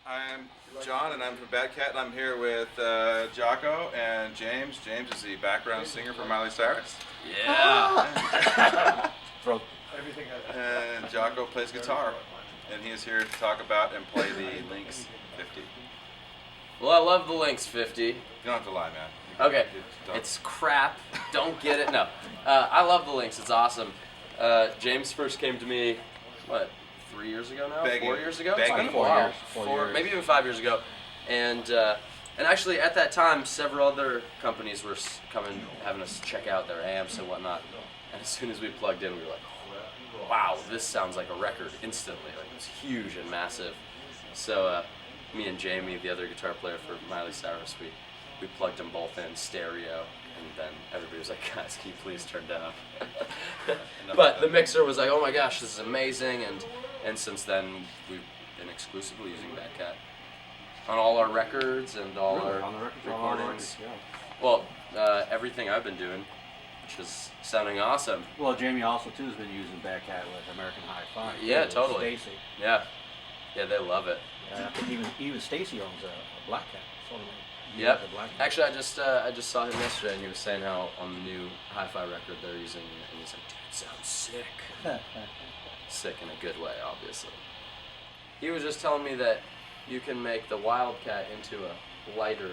I'm John, and I'm from Bad Cat, and I'm here with Jaco and James. James is the background singer for Miley Cyrus. Yeah. And Jaco plays guitar, and he is here to talk about and play the Lynx 50. Well, I love the Lynx 50. You don't have to lie, man. Okay, it's crap. Don't get it. No, I love the Lynx. It's awesome. James first came to me, what, 3 years ago now? Begging. 4 years ago? Begging. It's been a while. Four, maybe even 5 years ago. And actually, at that time, several other companies were having us check out their amps and whatnot. And as soon as we plugged in, we were like, wow, this sounds like a record instantly. Like, it was huge and massive. So me and Jamie, the other guitar player for Miley Cyrus, we plugged them both in stereo, and then everybody was like, guys, can you please turn down? But the mixer was like, oh my gosh, this is amazing, and since then we've been exclusively using Bad Cat on all our records and all our recordings. Well, everything I've been doing, which is sounding awesome. Well, Jamie also too has been using Bad Cat with American Hi-Fi. Yeah, totally. Stacy. Yeah, they love it. Even Stacy owns a Black Cat. Sort of Yep. Actually, I just saw him yesterday, and he was saying how on the new Hi-Fi record they're using, and he's like, dude, it sounds sick. Sick in a good way, obviously. He was just telling me that you can make the Wildcat into a lighter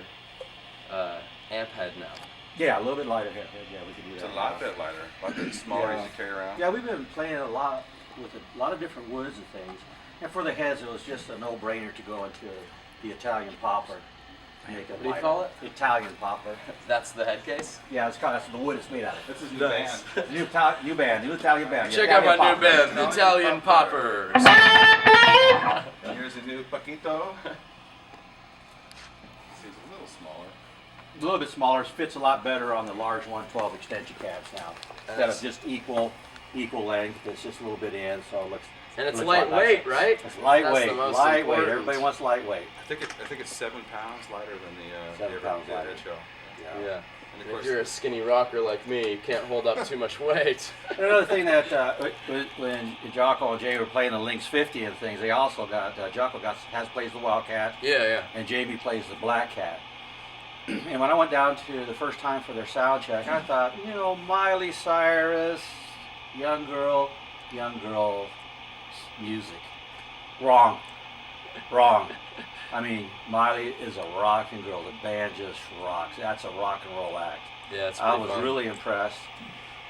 amp head now. Yeah, a little bit lighter head. Yeah, we could do that. It's a lot bit lighter, a lot bit smaller, easy to carry around. Yeah, we've been playing a lot with a lot of different woods and things. And for the heads, it was just a no-brainer to go into the Italian poplar. Make it What do you call it? Italian poplar. That's the head case? Yeah, that's the wood it's made out of. This is new Nice. band. New Italian band. Check Italian out my poplar. new band, the Italian Poppers. Here's a new Paquito. He's a little smaller. A little bit smaller, fits a lot better on the large 112 extension cabs now. Instead of just equal length, it's just a little bit in, so it looks. And it's looks a lot lightweight, nicer. right? It's lightweight, That's the most lightweight. important. Everybody wants lightweight. I think it's 7 pounds lighter than the 7 pounds lighter. head shell. Yeah. And of If course, you're a skinny rocker like me, you can't hold up too much weight. Another thing that when Jaco and Jay were playing the Lynx 50 and things, they also got Jaco plays the Wildcat, Yeah. and Jamie plays the Black Cat. And when I went down to the first time for their sound check, I thought, Miley Cyrus, young girl music. Wrong. I mean, Miley is a rocking girl. The band just rocks. That's a rock and roll act. Yeah, it's I pretty was fun. really impressed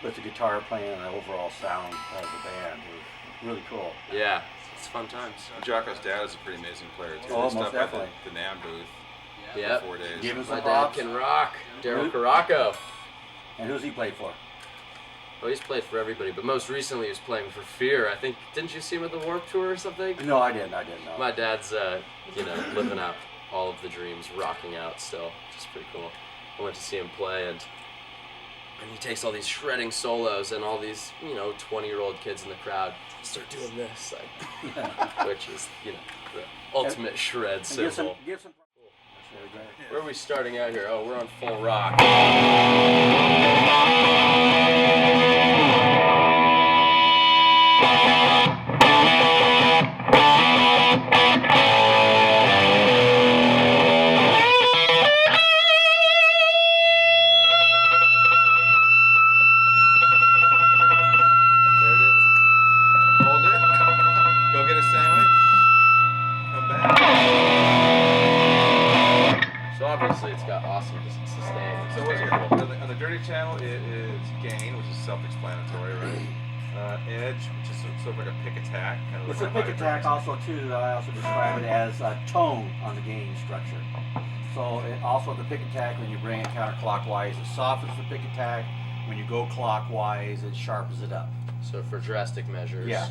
with the guitar playing and the overall sound of the band. It was really cool. Yeah, it's fun times. Jaco's dad is a pretty amazing player too. Oh, They most stopped by definitely. the NAM booth Yep. for 4 days. Give him My some dad props. can rock. Jaco Who? Caraco. And who's he played for? Well, he's played for everybody, but most recently he was playing for Fear. I think, didn't you see him at the Warped Tour or something? No, I didn't know. My dad's, living out all of the dreams, rocking out still, which is pretty cool. I went to see him play, and he takes all these shredding solos, and all these, 20-year-old kids in the crowd start doing this, which is, the ultimate shred symbol. Give some. Where are we starting out here? Oh, we're on full rock. awesome to sustain. So what's it? On the dirty channel, it is gain, which is self-explanatory, right? Edge, which is sort of like a pick attack. Kind of It's like a pick attack also too. I also describe it as a tone on the gain structure. So also the pick attack, when you bring it counterclockwise, it softens the pick attack. When you go clockwise, it sharpens it up. So for drastic measures. Yeah.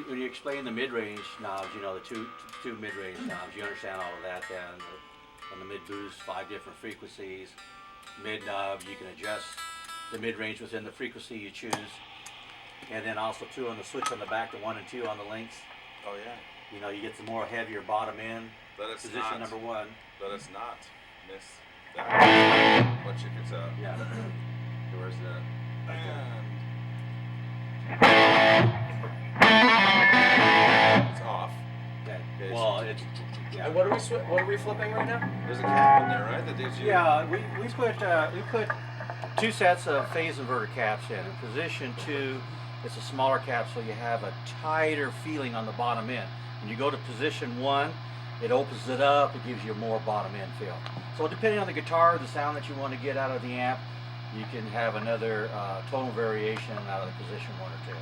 When you explain the mid-range knobs, you know, the two mid-range knobs, you understand all of that. Then on the mid boost, 5 different frequencies. Mid knob, you can adjust the mid-range within the frequency you choose. And then also too on the switch on the back, the 1 and 2 on the Lynx. Oh yeah. You know, you get some more heavier bottom end. Position number 1. Let us not miss that. What chickens out? Yeah. Where's that? It's off. Okay. Well, it's yeah. And what are we flipping right now? There's a cap in there, right? That gives you. Yeah, we put 2 sets of phase inverter caps in. In position 2, it's a smaller cap, so you have a tighter feeling on the bottom end. When you go to position 1, it opens it up. It gives you a more bottom end feel. So depending on the guitar, the sound that you want to get out of the amp, you can have another tonal variation out of the position 1 or 2.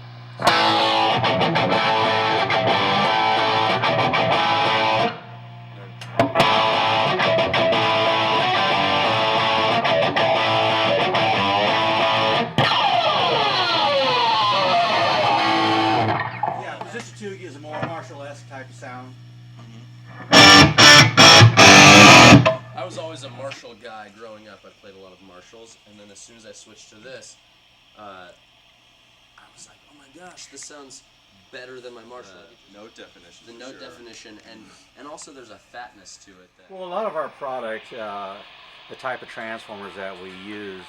Yeah, position 2 gives a more Marshall-esque type of sound. I was always a Marshall guy growing up. I played a lot of Marshalls, and then as soon as I switched to this, I was like, oh my gosh, this sounds better than my Marshall. Note definition. The note definition, and also there's a fatness to it. That Well, a lot of our product, the type of transformers that we use,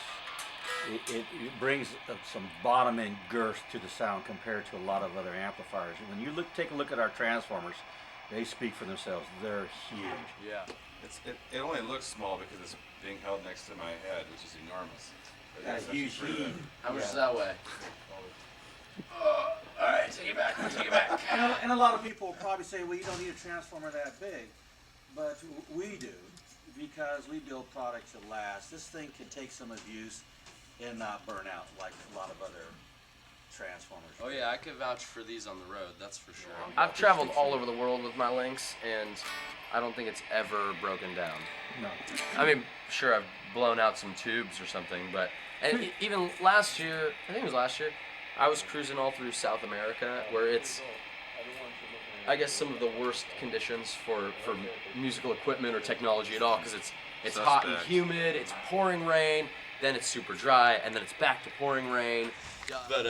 it brings some bottom end girth to the sound compared to a lot of other amplifiers. When you take a look at our transformers, they speak for themselves. They're huge. yeah. It only looks small because it's being held next to my head, which is enormous. But Yeah, it's actually huge pretty heat. big. How much does that weigh? Alright, take it back, take it back. And a lot of people will probably say, well, you don't need a transformer that big. But we do, because we build products that last. This thing can take some abuse and not burn out like a lot of other transformers. Oh yeah, I could vouch for these on the road, that's for sure. I've traveled all over the world with my Lynx, and I don't think it's ever broken down. No. I mean, sure, I've blown out some tubes or something, but even last year, I think it was last year, I was cruising all through South America, where it's, I guess, some of the worst conditions for musical equipment or technology at all, because it's hot and humid, it's pouring rain, then it's super dry, and then it's back to pouring rain. But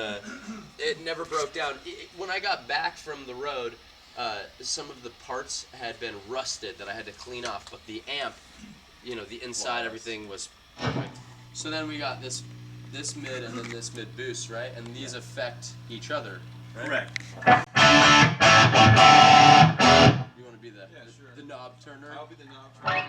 it never broke down. When I got back from the road, some of the parts had been rusted that I had to clean off, but the amp, you know, the inside, everything was perfect. So then we got this mid and then this mid boost, right? And these affect each other, right? Correct. You want to be the knob turner? I'll be the knob turner.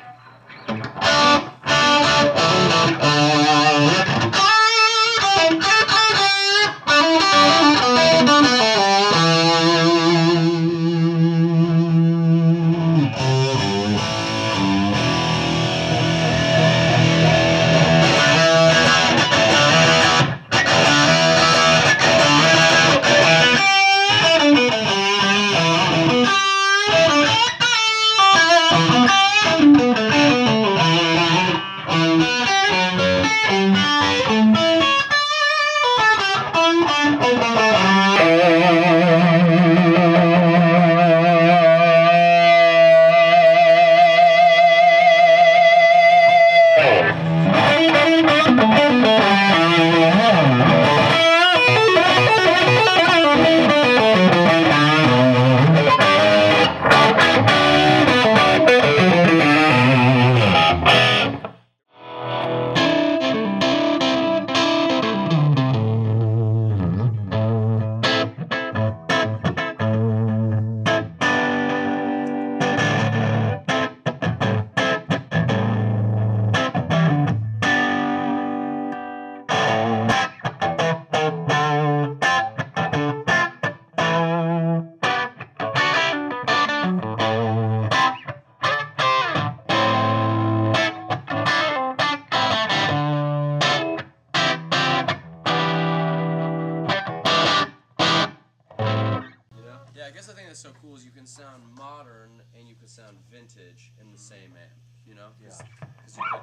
I guess the thing that's so cool is you can sound modern and you can sound vintage in the same amp. You know? Yeah. Because you could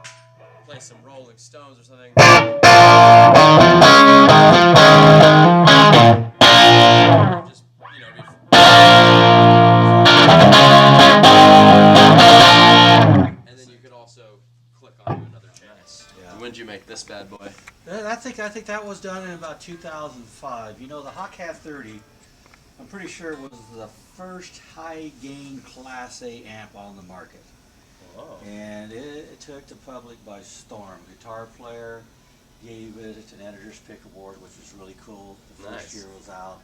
play some Rolling Stones or something. Just, you know, and then you could also click onto another channel. Yeah. When did you make this bad boy? I think that was done in about 2005. You know, the Hot Cat 30, I'm pretty sure it was the first high gain Class A amp on the market. Oh. And it took the public by storm. Guitar player gave it an editor's pick award, which was really cool. The first year was out.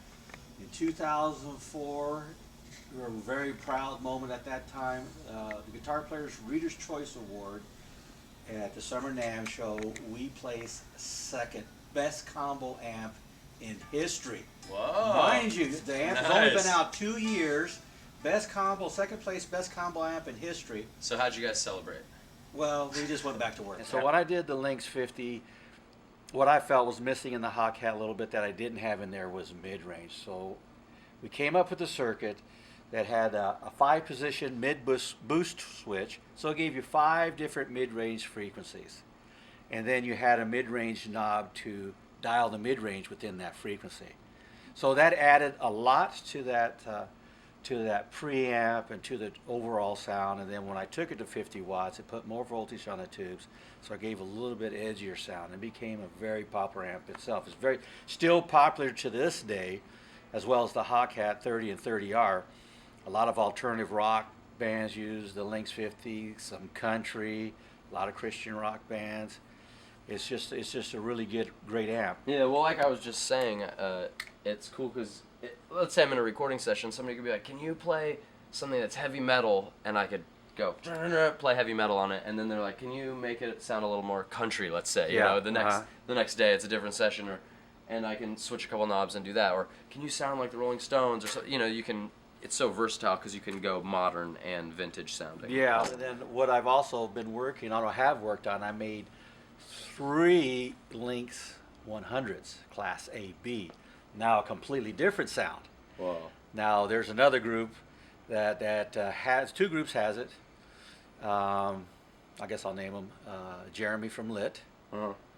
In 2004, we were a very proud moment at that time. The Guitar Player's Reader's Choice Award at the Summer NAMM show, we placed second best combo amp in history. Whoa. Mind you, the amp has only been out 2 years. Best combo, second place best combo amp in history. So how'd you guys celebrate? Well, we just went back to work. So when I did the Lynx 50, what I felt was missing in the Hot Cat a little bit that I didn't have in there was mid-range. So we came up with a circuit that had a 5-position mid-boost switch. So it gave you 5 different mid-range frequencies. And then you had a mid-range knob to dial the mid-range within that frequency. So that added a lot to that preamp and to the overall sound. And then when I took it to 50 watts, it put more voltage on the tubes, so I gave a little bit edgier sound and became a very popular amp itself. It's very still popular to this day, as well as the Hot Cat 30 and 30R. A lot of alternative rock bands use the Lynx 50, some country, a lot of Christian rock bands. It's just a really great amp. Yeah, well, like I was just saying, it's cool because let's say I'm in a recording session, somebody could be like, can you play something that's heavy metal? And I could go, play heavy metal on it. And then they're like, can you make it sound a little more country, let's say? You know, the next day it's a different session, and I can switch a couple knobs and do that. Or can you sound like the Rolling Stones? Or so, you know, you can, it's so versatile because you can go modern and vintage sounding. Yeah, and then what I've also been working on, or have worked on, I made 3 Lynx 100s, Class A-B. Now a completely different sound. Wow. Now there's another group that has, 2 groups has it. I guess I'll name them. Jeremy from Lit,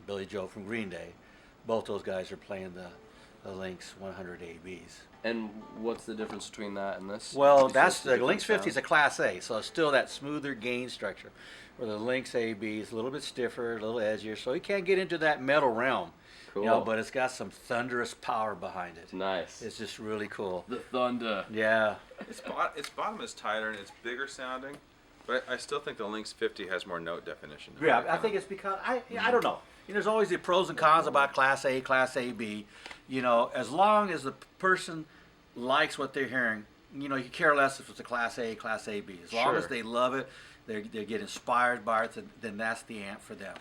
Billy Joe from Green Day. Both those guys are playing the Lynx 100 ABs. And what's the difference between that and this? Well, that's the Lynx 50 is a Class A, so it's still that smoother gain structure. Where the Lynx AB is a little bit stiffer, a little edgier, so you can't get into that metal realm. Cool. You know, but it's got some thunderous power behind it. Nice. It's just really cool. The thunder. Yeah. Its bottom is tighter and it's bigger sounding, but I still think the Lynx 50 has more note definition. Yeah, I think it's because I don't know. You know, there's always the pros and cons about Class A, Class AB. You know, as long as the person likes what they're hearing, you know, you care less if it's a Class A, Class AB. As long as they love it, they get inspired by it, then that's the amp for them.